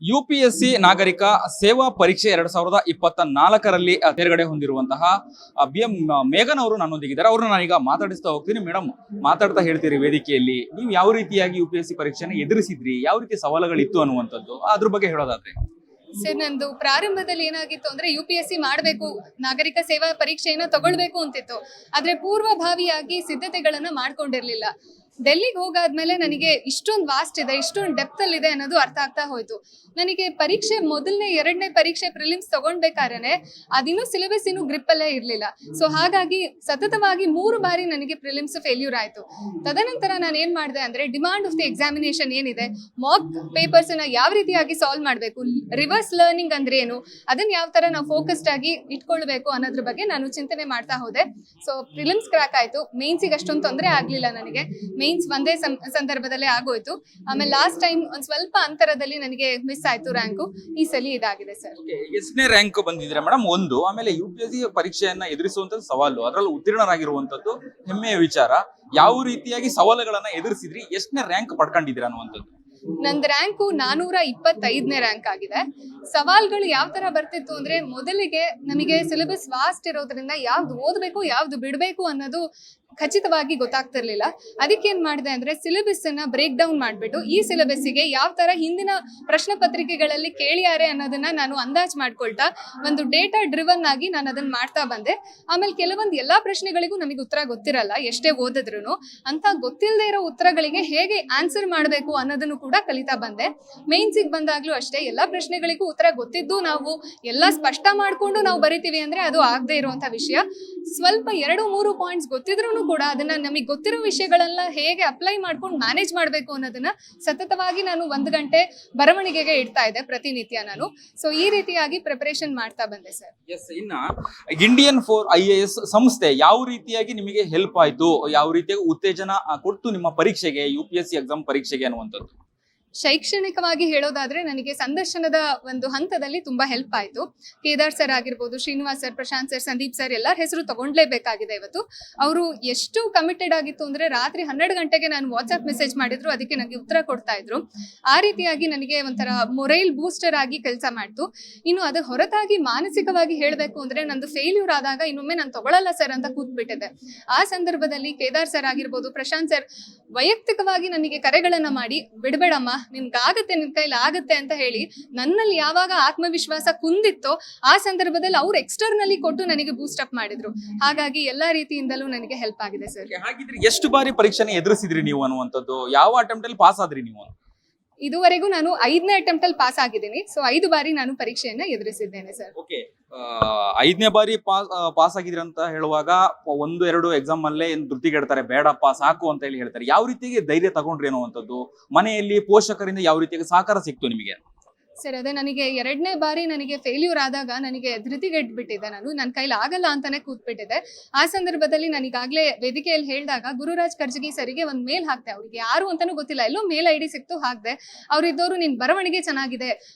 UPSC ನಾಗರಿಕ ಸೇವಾ ಪರೀಕ್ಷೆ 2024ರಲ್ಲಿ ತೇರ್ಗಡೆ ಹೊಂದಿರುವಂತಹ BM ಮೇಘನ್ ಅವರು ನನ್ನೊಂದಿಗಿದ್ದಾರೆ. ಅವ್ರನ್ನ ನಾನೀಗ ಮಾತಾಡಿಸ್ತಾ ಹೋಗ್ತೀನಿ. ಮೇಡಮ್, ಮಾತಾಡ್ತಾ ಹೇಳ್ತೀರಿ ವೇದಿಕೆಯಲ್ಲಿ ನೀವು ಯಾವ ರೀತಿಯಾಗಿ ಯುಪಿಎಸ್ಸಿ ಪರೀಕ್ಷೆನ ಎದುರಿಸಿದ್ರಿ, ಯಾವ ರೀತಿ ಸವಾಲುಗಳಿತ್ತು ಅನ್ನುವಂಥದ್ದು ಅದ್ರ ಬಗ್ಗೆ ಹೇಳೋದಾದ್ರೆ. ಸರ್, ನಂದು ಪ್ರಾರಂಭದಲ್ಲಿ ಏನಾಗಿತ್ತು ಅಂದ್ರೆ UPSC ಮಾಡಬೇಕು, ನಾಗರಿಕ ಸೇವಾ ಪರೀಕ್ಷೆಯನ್ನು ತಗೊಳ್ಬೇಕು ಅಂತಿತ್ತು. ಆದ್ರೆ ಪೂರ್ವಭಾವಿಯಾಗಿ ಸಿದ್ಧತೆಗಳನ್ನ ಮಾಡ್ಕೊಂಡಿರ್ಲಿಲ್ಲ. ಡೆಲ್ಲಿಗೆ ಹೋಗಾದ್ಮೇಲೆ ನನಗೆ ಇಷ್ಟೊಂದು ವಾಸ್ಟ್ ಇದೆ, ಇಷ್ಟೊಂದು ಡೆಪ್ತ್ ಅಲ್ಲಿ ಇದೆ ಅನ್ನೋದು ಅರ್ಥ ಆಗ್ತಾ ಹೋಯ್ತು. ನನಗೆ ಪರೀಕ್ಷೆ ಮೊದಲನೇ 2ನೇ ಪರೀಕ್ಷೆ ಪ್ರಿಲಿಮ್ಸ್ ತಗೊಂಡ್ಬೇಕಾದ್ರೆ ಅದಿನ್ನೂ ಸಿಲೆಬಸ್ ಇನ್ನೂ ಗ್ರಿಪ್ ಅಲ್ಲೇ ಇರಲಿಲ್ಲ. ಸೊ ಹಾಗಾಗಿ ಸತತವಾಗಿ 3 ಬಾರಿ ನನಗೆ ಪ್ರಿಲಿಮ್ಸ್ ಫೇಲ್ಯೂರ್ ಆಯ್ತು. ತದನಂತರ ನಾನು ಏನ್ ಮಾಡಿದೆ ಅಂದ್ರೆ ಡಿಮಾಂಡ್ ಆಫ್ ದಿ ಎಕ್ಸಾಮಿನೇಷನ್ ಏನಿದೆ, ಮಾಕ್ ಪೇಪರ್ಸ್ ಅನ್ನ ಯಾವ ರೀತಿಯಾಗಿ ಸಾಲ್ವ್ ಮಾಡಬೇಕು, ರಿವರ್ಸ್ ಲರ್ನಿಂಗ್ ಅಂದ್ರೆ ಏನು, ಅದನ್ನ ಯಾವ ತರ ನಾವು ಫೋಕಸ್ಡ್ ಆಗಿ ಇಟ್ಕೊಳ್ಬೇಕು ಅನ್ನೋದ್ರ ಬಗ್ಗೆ ನಾನು ಚಿಂತನೆ ಮಾಡ್ತಾ ಹೋದೆ. ಸೊ ಪ್ರಿಲಿಮ್ಸ್ ಕ್ರಾಕ್ ಆಯ್ತು. ಮೇನ್ಸಿಗೆ ಅಷ್ಟೊಂದು ತೊಂದರೆ ಆಗ್ಲಿಲ್ಲ ನನಗೆ. ಮೇನ್ಸ್ ಒಂದೇ ಸಂದರ್ಭದಲ್ಲೇ ಆಗೋಯ್ತು. ಆಮೇಲೆ ಲಾಸ್ಟ್ ಟೈಮ್ ಒಂದ್ ಸ್ವಲ್ಪ ಅಂತರದಲ್ಲಿ ನನಗೆ ಮಿಸ್ ಆಯ್ತು ರ್ಯಾಂಕು. ಈ ಸಲ ಇದಾಗಿದೆ ಸರ್. ಎಷ್ಟನೇ ರ್ಯಾಂಕ್ ಬಂದಿದ್ರೆ ಮೇಡಮ್? ಒಂದು, ಆಮೇಲೆ UPSC ಪರೀಕ್ಷೆಯನ್ನ ಎದುರಿಸುವಂತದ್ದು ಸವಾಲು, ಅದರಲ್ಲಿ ಉತ್ತೀರ್ಣರಾಗಿರುವಂತದ್ದು ಹೆಮ್ಮೆಯ ವಿಚಾರ. ಯಾವ ರೀತಿಯಾಗಿ ಸವಾಲುಗಳನ್ನ ಎದುರಿಸಿದ್ರಿ, ಎಷ್ಟನೇ ರ್ಯಾಂಕ್ ಪಡ್ಕೊಂಡಿದ್ದೀರಾ ಅನ್ನುವಂಥದ್ದು? ನಂದು ರ್ಯಾಂಕು 425ನೇ ರ್ಯಾಂಕ್ ಆಗಿದೆ. ಸವಾಲ್ಗಳು ಯಾವ ತರ ಬರ್ತಿತ್ತು ಅಂದ್ರೆ, ಮೊದಲಿಗೆ ನಮಗೆ ಸಿಲೆಬಸ್ ವಾಸ್ಟ್ ಇರೋದ್ರಿಂದ ಯಾವ್ದು ಓದಬೇಕು ಯಾವ್ದು ಬಿಡಬೇಕು ಅನ್ನೋದು ಖಚಿತವಾಗಿ ಗೊತ್ತಾಗ್ತಿರ್ಲಿಲ್ಲ. ಅದಕ್ಕೆ ಏನ್ ಮಾಡಿದೆ ಅಂದ್ರೆ ಸಿಲೆಬಸ್ ಅನ್ನ ಬ್ರೇಕ್ ಡೌನ್ ಮಾಡ್ಬಿಟ್ಟು ಈ ಸಿಲೆಬಸ್ಸಿಗೆ ಯಾವ ತರ ಹಿಂದಿನ ಪ್ರಶ್ನೆ ಪತ್ರಿಕೆಗಳಲ್ಲಿ ಕೇಳಿಯಾರೆ ಅನ್ನೋದನ್ನ ನಾನು ಅಂದಾಜ್ ಮಾಡ್ಕೊಳ್ತಾ ಒಂದು ಡೇಟಾ ಡ್ರಿವನ್ ಆಗಿ ನಾನು ಅದನ್ನ ಮಾಡ್ತಾ ಬಂದೆ. ಆಮೇಲೆ ಕೆಲವೊಂದು ಎಲ್ಲಾ ಪ್ರಶ್ನೆಗಳಿಗೂ ನಮಗೆ ಉತ್ತರ ಗೊತ್ತಿರಲ್ಲ ಎಷ್ಟೇ ಓದಿದ್ರು. ಅಂತ ಗೊತ್ತಿಲ್ಲದೆ ಇರೋ ಉತ್ತರಗಳಿಗೆ ಹೇಗೆ ಆನ್ಸರ್ ಮಾಡಬೇಕು ಅನ್ನೋದನ್ನು ಕೂಡ ಕಲಿತಾ ಬಂದೆ. ಮೇನ್ಸಿಗೆ ಬಂದಾಗ್ಲೂ ಅಷ್ಟೇ, ಎಲ್ಲಾ ಪ್ರಶ್ನೆಗಳಿಗೂ ಉತ್ತರ ಗೊತ್ತಿದ್ದು ನಾವು ಎಲ್ಲ ಸ್ಪಷ್ಟ ಮಾಡ್ಕೊಂಡು ನಾವು ಬರಿತೀವಿ ಅಂದ್ರೆ ಅದು ಆಗದೆ ಇರುವಂತ ವಿಷಯ. ಸ್ವಲ್ಪ 2-3 ಪಾಯಿಂಟ್ಸ್ ಗೊತ್ತಿದ್ರು ಕೂಡ ಅದನ್ನ ನಮಗೆ ಗೊತ್ತಿರೋ ವಿಷಯಗಳೆಲ್ಲ ಹೇಗೆ ಅಪ್ಲೈ ಮಾಡ್ಕೊಂಡು ಮ್ಯಾನೇಜ್ ಮಾಡಬೇಕು ಅನ್ನೋದನ್ನ ಸತತವಾಗಿ ನಾನು 1 ಗಂಟೆ ಬರವಣಿಗೆಗೆ ಇಡ್ತಾ ಇದ್ದೆ ಪ್ರತಿನಿತ್ಯ ನಾನು. ಸೊ ಈ ರೀತಿಯಾಗಿ ಪ್ರಿಪರೇಷನ್ ಮಾಡ್ತಾ ಬಂದೆ ಸರ್. ಇನ್ನ ಇಂಡಿಯನ್ ಫೋರ್ IAS ಸಂಸ್ಥೆ ಯಾವ ರೀತಿಯಾಗಿ ನಿಮಗೆ ಹೆಲ್ಪ್ ಆಯ್ತು, ಯಾವ ರೀತಿಯಾಗಿ ಉತ್ತೇಜನ ಕೊಟ್ಟು ನಿಮ್ಮ ಪರೀಕ್ಷೆಗೆ, UPSC ಎಕ್ಸಾಮ್ ಪರೀಕ್ಷೆಗೆ ಅನ್ನುವಂಥದ್ದು? ಶೈಕ್ಷಣಿಕವಾಗಿ ಹೇಳೋದಾದ್ರೆ ನನಗೆ ಸಂದರ್ಶನದ ಒಂದು ಹಂತದಲ್ಲಿ ತುಂಬಾ ಹೆಲ್ಪ್ ಆಯ್ತು. ಕೇದಾರ್ ಸರ್ ಆಗಿರ್ಬೋದು, Srinivas sir, Prashant sir, Sandeep sir ಎಲ್ಲರ ಹೆಸರು ತಗೊಂಡ್ಲೇಬೇಕಾಗಿದೆ ಇವತ್ತು. ಅವರು ಎಷ್ಟು ಕಮಿಟೆಡ್ ಆಗಿತ್ತು ಅಂದ್ರೆ ರಾತ್ರಿ 12 ಗಂಟೆಗೆ ನಾನು ವಾಟ್ಸ್ಆಪ್ ಮೆಸೇಜ್ ಮಾಡಿದ್ರು, ಅದಕ್ಕೆ ನನಗೆ ಉತ್ತರ ಕೊಡ್ತಾ ಇದ್ರು. ಆ ರೀತಿಯಾಗಿ ನನಗೆ ಒಂಥರ ಮೊರೈಲ್ ಬೂಸ್ಟರ್ ಆಗಿ ಕೆಲಸ ಮಾಡ್ತು. ಇನ್ನು ಅದು ಹೊರತಾಗಿ ಮಾನಸಿಕವಾಗಿ ಹೇಳಬೇಕು ಅಂದ್ರೆ ನಂದು ಫೇಲ್ಯೂರ್ ಆದಾಗ ಇನ್ನೊಮ್ಮೆ ನಾನು ತಗೊಳ್ಳಲ್ಲ ಸರ್ ಅಂತ ಕೂತ್ಬಿಟ್ಟಿದೆ. ಆ ಸಂದರ್ಭದಲ್ಲಿ ಕೇದಾರ್ ಸರ್ ಆಗಿರ್ಬೋದು, ಪ್ರಶಾಂತ್ ಸರ್ ವೈಯಕ್ತಿಕವಾಗಿ ನನಗೆ ಕರೆಗಳನ್ನ ಮಾಡಿ, ಬಿಡಬೇಡಮ್ಮ, ನಿನ್ಗಾಗತ್ತೆ, ನಿನ್ ಕೈಲಿ ಆಗತ್ತೆ ಅಂತ ಹೇಳಿ ನನ್ನಲ್ಲಿ ಯಾವಾಗ ಆತ್ಮವಿಶ್ವಾಸ ಕುಂದಿತ್ತೋ ಆ ಸಂದರ್ಭದಲ್ಲಿ ಅವ್ರು ಎಕ್ಸ್ಟರ್ನಲಿ ಕೊಟ್ಟು ನನಗೆ ಬೂಸ್ಟ್ ಅಪ್ ಮಾಡಿದ್ರು. ಹಾಗಾಗಿ ಎಲ್ಲಾ ರೀತಿಯಿಂದಲೂ ನನಗೆ ಹೆಲ್ಪ್ ಆಗಿದೆ ಸರ್. ಹಾಗಿದ್ರೆ ಎಷ್ಟು ಬಾರಿ ಪರೀಕ್ಷೆನ ಎದುರಿಸಿದ್ರಿ ನೀವು ಅನ್ನುವಂಥದ್ದು? ಯಾವ ಅಟೆಂಪ್ಟ್ ಅಲ್ಲಿ ಪಾಸ್ ಆದ್ರಿ ನೀವು? ಇದುವರೆಗೂ ನಾನು 5ನೇ ಅಟೆಂಪ್ಟ್ ಅಲ್ಲಿ ಪಾಸ್ ಆಗಿದ್ದೀನಿ. ಸೊ 5 ಬಾರಿ ನಾನು ಪರೀಕ್ಷೆಯನ್ನ ಎದುರಿಸಿದ್ದೇನೆ ಸರ್. ಓಕೆ, 5ನೇ ಬಾರಿ ಪಾಸ್ ಆಗಿದ್ರಿ ಅಂತ ಹೇಳುವಾಗ 1-2 ಎಕ್ಸಾಮ್ ಅಲ್ಲೇ ಏನ್ ಧೃತಿಗೆಡ್ತಾರೆ, ಬೇಡಪ್ಪ ಸಾಕು ಅಂತ ಹೇಳಿ ಹೇಳ್ತಾರೆ. ಯಾವ ರೀತಿಗೆ ಧೈರ್ಯ ತಗೊಂಡ್ರಿ ಅನ್ನುವಂಥದ್ದು, ಮನೆಯಲ್ಲಿ ಪೋಷಕರಿಂದ ಯಾವ ರೀತಿಯಾಗಿ ಸಹಕಾರ ಸಿಕ್ತು ನಿಮಗೆ? ಸರ್, ಅದೇ ನನಗೆ 2ನೇ ಬಾರಿ ನನಗೆ ಫೇಲ್ಯೂರ್ ಆದಾಗ ನನಗೆ ಧೃತಿಗೆಟ್ಬಿಟ್ಟಿದ್ದೆ. ನನ್ನ ಕೈಲಿ ಆಗಲ್ಲ ಅಂತಾನೆ ಕೂತ್ಬಿಟ್ಟಿದೆ. ಆ ಸಂದರ್ಭದಲ್ಲಿ ನನಗಾಗ್ಲೇ ವೇದಿಕೆಯಲ್ಲಿ ಹೇಳಿದಾಗ ಗುರುರಾಜ್ ಕರ್ಜಗಿ ಸರಿಗೆ ಒಂದು ಮೇಲ್ ಹಾಕ್ದೆ. ಅವ್ರಿಗೆ ಯಾರು ಅಂತಾನೂ ಗೊತ್ತಿಲ್ಲ, ಎಲ್ಲೋ ಮೇಲ್ ID ಸಿಕ್ತು, ಹಾಕ್ದೆ. ಅವ್ರಿದ್ದವರು ನಿನ್ ಬರವಣಿಗೆ ಚೆನ್ನಾಗಿದೆ,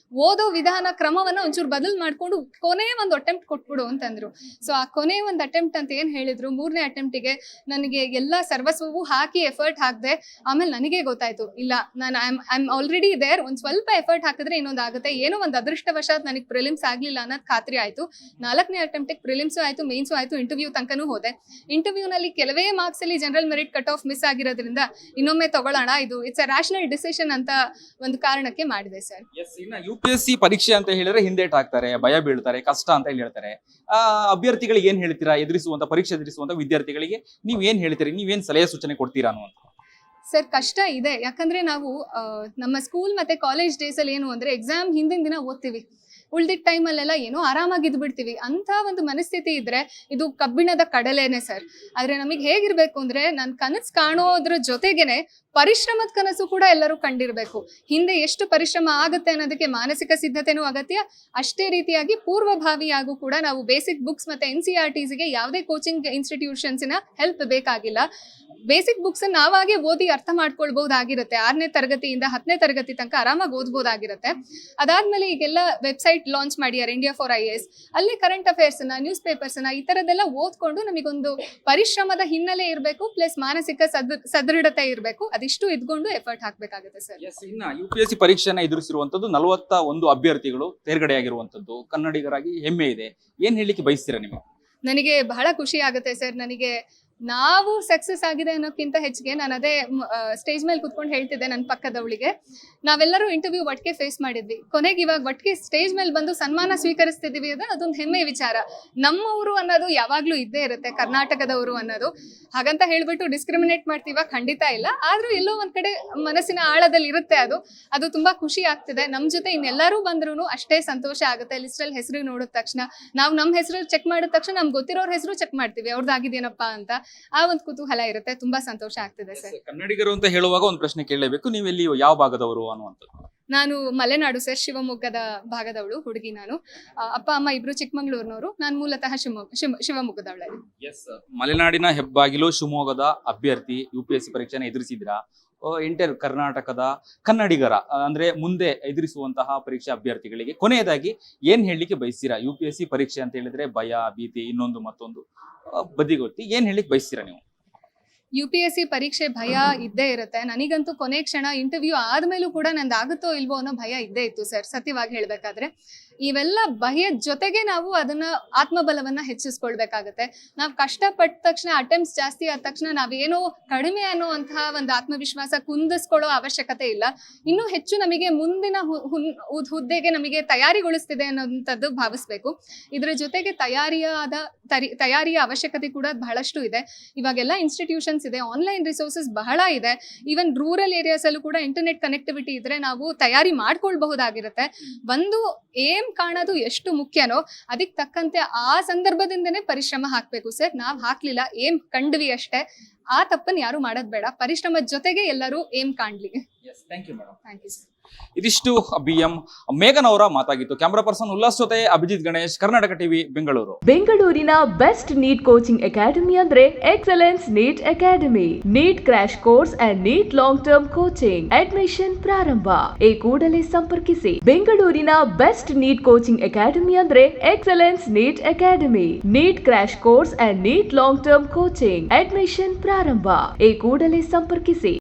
ಓದೋ ವಿಧಾನ ಕ್ರಮವನ್ನ ಒಂಚೂರು ಬದಲು ಮಾಡ್ಕೊಂಡು ಕೊನೆ ಒಂದು ಅಟೆಂಪ್ಟ್ ಕೊಟ್ಬಿಡು ಅಂತಂದ್ರು. ಸೊ ಆ ಕೊನೆ ಒಂದು ಅಟೆಂಪ್ಟ್ ಅಂತ ಏನ್ ಹೇಳಿದ್ರು, 3ನೇ ಅಟೆಂಪ್ಟಿಗೆ ನನಗೆ ಎಲ್ಲ ಸರ್ವಸ್ವವೂ ಹಾಕಿ ಎಫರ್ಟ್ ಹಾಕ್ದೆ. ಆಮೇಲೆ ನನಗೆ ಗೊತ್ತಾಯ್ತು, ಇಲ್ಲ ನಾನು ಐ ಆಮ್ ಆಲ್ರೆಡಿ ದೇರ್, ಒಂದ್ ಸ್ವಲ್ಪ ಎಫರ್ಟ್ ಹಾಕಿದ್ರೆ ಇನ್ನೊಂದು ಆಗುತ್ತೆ. ಏನೋ ಒಂದು ಅದೃಷ್ಟವಶಾತ್ ನನಗೆ ಪ್ರಿಲಿಮ್ಸ್ ಆಗ್ಲಿಲ್ಲ ಅನ್ನೋದು ಖಾತ್ರಿ ಆಯ್ತು. 4ನೇ ಅಟೆಂಪ್ಟಿಗೆ ಪ್ರಿಲಿಮ್ಸು ಆಯ್ತು, ಮೇನ್ಸು ಆಯ್ತು, ಇಂಟರ್ವ್ಯೂ ತನಕನೂ ಹೋದೆ. ಇಂಟರ್ವ್ಯೂನಲ್ಲಿ ಕೆಲವೇ ಮಾರ್ಕ್ಸ್ ಅಲ್ಲಿ general merit cut off miss ಆಗಿರೋದ್ರಿಂದ ಇನ್ನೊಮ್ಮೆ ತಗೊಳ್ಳೋಣ, ಇದು ಇಟ್ಸ್ ಅ ರ್ಯಾಷನಲ್ ಡಿಸಿಷನ್ ಅಂತ ಒಂದು ಕಾರಣಕ್ಕೆ ಮಾಡಿದೆ ಸರ್. ಇನ್ನು UPSC ಪರೀಕ್ಷೆ ಅಂತ ಹೇಳಿದ್ರೆ ಹಿಂದೇಟ್ ಹಾಕ್ತಾರೆ, ಭಯ ಬೀಳ್ತಾರೆ, ಕಷ್ಟ ಅಂತ ಹೇಳಿ ಹೇಳ್ತಾರೆ. ಅಭ್ಯರ್ಥಿಗಳಿಗೆ ಏನ್ ಹೇಳ್ತೀರಾ? ಪರೀಕ್ಷೆ ಎದುರಿಸುವಂತ ವಿದ್ಯಾರ್ಥಿಗಳಿಗೆ ನೀವ್ ಏನ್ ಹೇಳ್ತೀರಿ? ನೀವೇನ್ ಸಲಹೆ ಸೂಚನೆ ಕೊಡ್ತೀರಾ ಅನ್ನುವಂಥ? ಸರ್, ಕಷ್ಟ ಇದೆ. ಯಾಕಂದ್ರೆ ನಾವು ನಮ್ಮ ಸ್ಕೂಲ್ ಮತ್ತೆ ಕಾಲೇಜ್ ಡೇಸ್ ಅಲ್ಲಿ ಏನು ಅಂದ್ರೆ ಎಕ್ಸಾಮ್ ಹಿಂದಿನ ದಿನ ಓದ್ತೀವಿ, ಉಳ್ದಿದ್ದ ಟೈಮಲ್ಲೆಲ್ಲ ಏನೋ ಆರಾಮಾಗಿ ಇದ್ಬಿಡ್ತೀವಿ. ಅಂತ ಒಂದು ಮನಸ್ಥಿತಿ ಇದ್ರೆ ಇದು ಕಬ್ಬಿಣದ ಕಡಲೆನೆ ಸರ್. ಆದ್ರೆ ನಮಗೆ ಹೇಗಿರ್ಬೇಕು ಅಂದ್ರೆ, ನಾನು ಕನಸು ಕಾಣೋದ್ರ ಜೊತೆಗೇನೆ ಪರಿಶ್ರಮದ ಕನಸು ಕೂಡ ಎಲ್ಲರೂ ಕಂಡಿರ್ಬೇಕು. ಹಿಂದೆ ಎಷ್ಟು ಪರಿಶ್ರಮ ಆಗುತ್ತೆ ಅನ್ನೋದಕ್ಕೆ ಮಾನಸಿಕ ಸಿದ್ಧತೆನೂ ಅಗತ್ಯ. ಅಷ್ಟೇ ರೀತಿಯಾಗಿ ಪೂರ್ವಭಾವಿಯಾಗೂ ಕೂಡ ನಾವು ಬೇಸಿಕ್ ಬುಕ್ಸ್ ಮತ್ತೆ NCERTsಗೆ ಯಾವುದೇ ಕೋಚಿಂಗ್ ಇನ್ಸ್ಟಿಟ್ಯೂಷನ್ಸಿನ ಹೆಲ್ಪ್ ಬೇಕಾಗಿಲ್ಲ. ಬೇಸಿಕ್ ಬುಕ್ಸ್ ನಾವಾಗೆ ಓದಿ ಅರ್ಥ ಮಾಡ್ಕೊಳ್ಬಹುದಾಗಿರುತ್ತೆ. 6ನೇ ತರಗತಿಯಿಂದ 10ನೇ ತರಗತಿ ತನಕ ಆರಾಮಾಗಿ ಓದ್ಬೋದಾಗಿರುತ್ತೆ. ಅದಾದ್ಮೇಲೆ ಈಗೆಲ್ಲ ವೆಬ್ಸೈಟ್ ವೆಬ್ಸೈಟ್ ಲಾಂಚ್ ಮಾಡಿದ್ದಾರೆ ಇಂಡಿಯಾ ಫಾರ್ IAS. ಅಲ್ಲಿ ಕರೆಂಟ್ ಅಫೇರ್ಸ್ನ, ನ್ಯೂಸ್ ಪೇಪರ್ಸ್ನ ಈ ಥರದ್ದೆಲ್ಲ ಓದ್ಕೊಂಡು ನಮಗೊಂದು ಪರಿಶ್ರಮದ ಹಿನ್ನೆಲೆ ಇರಬೇಕು, ಪ್ಲಸ್ ಮಾನಸಿಕ ಸದೃಢತೆ ಇರಬೇಕು. ಅದಿಷ್ಟು ಇದ್ಕೊಂಡು ಎಫರ್ಟ್ ಹಾಕಬೇಕಾಗುತ್ತೆ ಸರ್. ಇನ್ನ UPSC ಪರೀಕ್ಷೆನ ಎದುರಿಸಿರುವಂತದ್ದು 41 ಅಭ್ಯರ್ಥಿಗಳು ತೇರ್ಗಡೆಯಾಗಿರುವಂತದ್ದು ಕನ್ನಡಿಗರಾಗಿ ಹೆಮ್ಮೆ ಇದೆ. ಏನ್ ಹೇಳಲಿಕ್ಕೆ ಬಯಸ್ತೀರಾ ನೀವು? ನನಗೆ ಬಹಳ ಖುಷಿ ಆಗುತ್ತೆ ಸರ್. ನನಗೆ ನಾವು ಸಕ್ಸಸ್ ಆಗಿದೆ ಅನ್ನೋಕ್ಕಿಂತ ಹೆಚ್ಚಿಗೆ ನಾನು ಅದೇ ಸ್ಟೇಜ್ ಮೇಲೆ ಕುತ್ಕೊಂಡು ಹೇಳ್ತಿದ್ದೆ ನನ್ನ ಪಕ್ಕದವಳಿಗೆ, ನಾವೆಲ್ಲರೂ ಇಂಟರ್ವ್ಯೂ ಒಟ್ಟಿಗೆ ಫೇಸ್ ಮಾಡಿದ್ವಿ, ಕೊನೆಗೆ ಇವಾಗ ಒಟ್ಟಿಗೆ ಸ್ಟೇಜ್ ಮೇಲೆ ಬಂದು ಸನ್ಮಾನ ಸ್ವೀಕರಿಸ್ತಿದ್ದೀವಿ ಅಂದ್ರೆ ಅದೊಂದು ಹೆಮ್ಮೆ ವಿಚಾರ. ನಮ್ಮವರು ಅನ್ನೋದು ಯಾವಾಗ್ಲೂ ಇದ್ದೇ ಇರುತ್ತೆ, ಕರ್ನಾಟಕದವರು ಅನ್ನೋದು. ಹಾಗಂತ ಹೇಳ್ಬಿಟ್ಟು ಡಿಸ್ಕ್ರಿಮಿನೇಟ್ ಮಾಡ್ತೀವ? ಖಂಡಿತ ಇಲ್ಲ. ಆದ್ರೂ ಎಲ್ಲೋ ಒಂದ್ ಕಡೆ ಮನಸ್ಸಿನ ಆಳದಲ್ಲಿ ಇರುತ್ತೆ ಅದು ತುಂಬಾ ಖುಷಿ ಆಗ್ತಿದೆ. ನಮ್ ಜೊತೆ ಇನ್ನೆಲ್ಲರೂ ಬಂದ್ರು ಅಷ್ಟೇ ಸಂತೋಷ ಆಗುತ್ತೆ. ಲಿಸ್ಟಲ್ಲಿ ಹೆಸರು ನೋಡಿದ ತಕ್ಷಣ, ನಾವು ನಮ್ಮ ಹೆಸರು ಚೆಕ್ ಮಾಡಿದ ತಕ್ಷಣ ನಮ್ಗೆ ಗೊತ್ತಿರೋರ್ ಹೆಸರು ಚೆಕ್ ಮಾಡ್ತೀವಿ, ಅವ್ರದ್ದಾಗಿದೇನಪ್ಪ ಅಂತ. ಆ ಒಂದು ಕುತೂಹಲ ಇರುತ್ತೆ. ತುಂಬಾ ಸಂತೋಷ ಆಗ್ತಿದೆ ಸರ್. ಕನ್ನಡಿಗರು ಅಂತ ಹೇಳುವಾಗ ಒಂದು ಪ್ರಶ್ನೆ ಕೇಳಲೇಬೇಕು, ನೀವೆಲ್ಲಿ ಯಾವ ಭಾಗದವರು ಅನ್ನುವಂಥದ್ದು? ನಾನು ಮಲೆನಾಡು ಸರ್, ಶಿವಮೊಗ್ಗದ ಭಾಗದವಳು ಹುಡುಗಿ ನಾನು. ಅಪ್ಪ ಅಮ್ಮ ಇಬ್ರು ಚಿಕ್ಕಮಂಗ್ಳೂರ್ನವರು, ನಾನು ಮೂಲತಃ ಶಿವಮೊಗ್ಗದವಳಲ್ಲಿ. ಮಲೆನಾಡಿನ ಹೆಬ್ಬಾಗಿಲು ಶಿವಮೊಗ್ಗದ ಅಭ್ಯರ್ಥಿ UPSC ಪರೀಕ್ಷೆನ ಎದುರಿಸಿದ್ರಾ? ಎಂಟರ್ ಕರ್ನಾಟಕದ ಕನ್ನಡಿಗರ ಅಂದ್ರೆ ಮುಂದೆ ಎದುರಿಸುವಂತಹ ಪರೀಕ್ಷಾ ಅಭ್ಯರ್ಥಿಗಳಿಗೆ ಕೊನೆಯದಾಗಿ ಏನ್ ಹೇಳಲಿಕ್ಕೆ ಬಯಸ್ತೀರಾ? UPSC ಪರೀಕ್ಷೆ ಅಂತ ಹೇಳಿದ್ರೆ ಭಯ, ಭೀತಿ, ಇನ್ನೊಂದು ಮತ್ತೊಂದು ಬದಿಗೊತ್ತಿ ಏನ್ ಹೇಳಲಿಕ್ಕೆ ಬಯಸ್ತೀರಾ ನೀವು? UPSC ಪರೀಕ್ಷೆ ಭಯ ಇದ್ದೇ ಇರುತ್ತೆ. ನನಗಂತೂ ಕೊನೆ ಕ್ಷಣ ಇಂಟರ್ವ್ಯೂ ಆದ್ಮೇಲೂ ಕೂಡ ನಂದಾಗುತ್ತೋ ಇಲ್ವೋ ಅನ್ನೋ ಭಯ ಇದ್ದೇ ಇತ್ತು ಸರ್, ಸತ್ಯವಾಗಿ ಹೇಳ್ಬೇಕಾದ್ರೆ. ಇವೆಲ್ಲ ಭಯದ ಜೊತೆಗೆ ನಾವು ಅದನ್ನ ಆತ್ಮಬಲವನ್ನ ಹೆಚ್ಚಿಸ್ಕೊಳ್ಬೇಕಾಗತ್ತೆ. ನಾವು ಕಷ್ಟಪಟ್ಟ ತಕ್ಷಣ, ಅಟೆಂಪ್ಟ್ಸ್ ಜಾಸ್ತಿ ಆದ ತಕ್ಷಣ ನಾವೇನೋ ಕಡಿಮೆ ಅನ್ನುವಂತಹ ಒಂದು ಆತ್ಮವಿಶ್ವಾಸ ಕುಂದಿಸ್ಕೊಳ್ಳೋ ಅವಶ್ಯಕತೆ ಇಲ್ಲ. ಇನ್ನೂ ಹೆಚ್ಚು ನಮಗೆ ಮುಂದಿನ ಹುದ್ದೆಗೆ ನಮಗೆ ತಯಾರಿಗೊಳಿಸ್ತಿದೆ ಅನ್ನೋಂಥದ್ದು ಭಾವಿಸ್ಬೇಕು. ಇದ್ರ ಜೊತೆಗೆ ತಯಾರಿಯ ಅವಶ್ಯಕತೆ ಕೂಡ ಬಹಳಷ್ಟು ಇದೆ. ಇವಾಗೆಲ್ಲ ಇನ್ಸ್ಟಿಟ್ಯೂಷನ್ಸ್ ಇದೆ, ಆನ್ಲೈನ್ ರಿಸೋರ್ಸಸ್ ಬಹಳ ಇದೆ. ಈವನ್ ರೂರಲ್ ಏರಿಯಾಸ್ ಅಲ್ಲೂ ಕೂಡ ಇಂಟರ್ನೆಟ್ ಕನೆಕ್ಟಿವಿಟಿ ಇದ್ರೆ ನಾವು ತಯಾರಿ ಮಾಡ್ಕೊಳ್ಬಹುದಾಗಿರುತ್ತೆ. ಒಂದು ಏಮ್ ಕಾಣೋದು ಎಷ್ಟು ಮುಖ್ಯನೋ ಅದಕ್ಕೆ ತಕ್ಕಂತೆ ಆ ಸಂದರ್ಭದಿಂದನೇ ಪರಿಶ್ರಮ ಹಾಕ್ಬೇಕು ಸರ್. ನಾವ್ ಹಾಕ್ಲಿಲ್ಲ, ಏಮ್ ಕಂಡ್ವಿ ಅಷ್ಟೇ. ಆ ತಪ್ಪನ್ನು ಯಾರು ಮಾಡೋದ್ ಬೇಡ. ಪರಿಶ್ರಮದ ಜೊತೆಗೆ ಎಲ್ಲರೂ ಏಮ್ ಕಾಣ್ಲಿ. Thank you madam. Thank you sir. ಇದಿಷ್ಟು BM ಮೇಘನ್ ಅವರ ಮಾತಾಗಿತ್ತು. ಕ್ಯಾಮರಾ ಪರ್ಸನ್ ಉಲ್ಲಾಸ್ ಜೊತೆ ಅಭಿಜಿತ್ ಗಣೇಶ್, ಕರ್ನಾಟಕ ಟಿವಿ, ಬೆಂಗಳೂರು. ಬೆಂಗಳೂರಿನ ಬೆಸ್ಟ್ ನೀಟ್ ಕೋಚಿಂಗ್ ಅಕಾಡೆಮಿ ಅಂದ್ರೆ excellence NEET academy. NEET crash course and NEET long term coaching admission ಪ್ರಾರಂಭ. ಈ ಕೂಡಲೇ ಸಂಪರ್ಕಿಸಿ. ಬೆಂಗಳೂರಿನ ಬೆಸ್ಟ್ ನೀಟ್ ಕೋಚಿಂಗ್ ಅಕಾಡೆಮಿ ಅಂದ್ರೆ excellence NEET academy. NEET crash course and NEET long term coaching admission ಪ್ರಾರಂಭ. ಈ ಕೂಡಲೇ ಸಂಪರ್ಕಿಸಿ.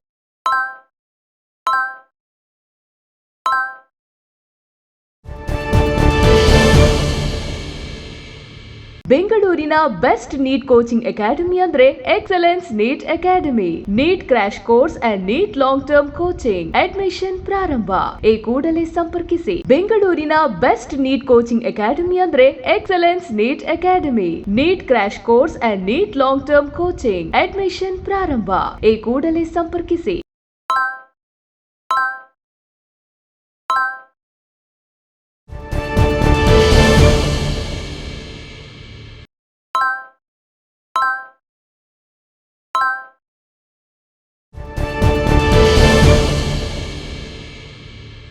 ಬೆಂಗಳೂರಿನ ಬೆಸ್ಟ್ ನೀಟ್ ಕೋಚಿಂಗ್ ಅಕಾಡೆಮಿ ಅಂದ್ರೆ excellence NEET academy. NEET crash course and NEET long term coaching admission ಪ್ರಾರಂಭ. ಈ ಕೂಡಲೇ ಸಂಪರ್ಕಿಸಿ. ಬೆಂಗಳೂರಿನ ಬೆಸ್ಟ್ ನೀಟ್ ಕೋಚಿಂಗ್ ಅಕಾಡೆಮಿ ಅಂದ್ರೆ excellence NEET academy. NEET crash course and NEET long term coaching admission ಪ್ರಾರಂಭ. ಈ ಕೂಡಲೇ ಸಂಪರ್ಕಿಸಿ.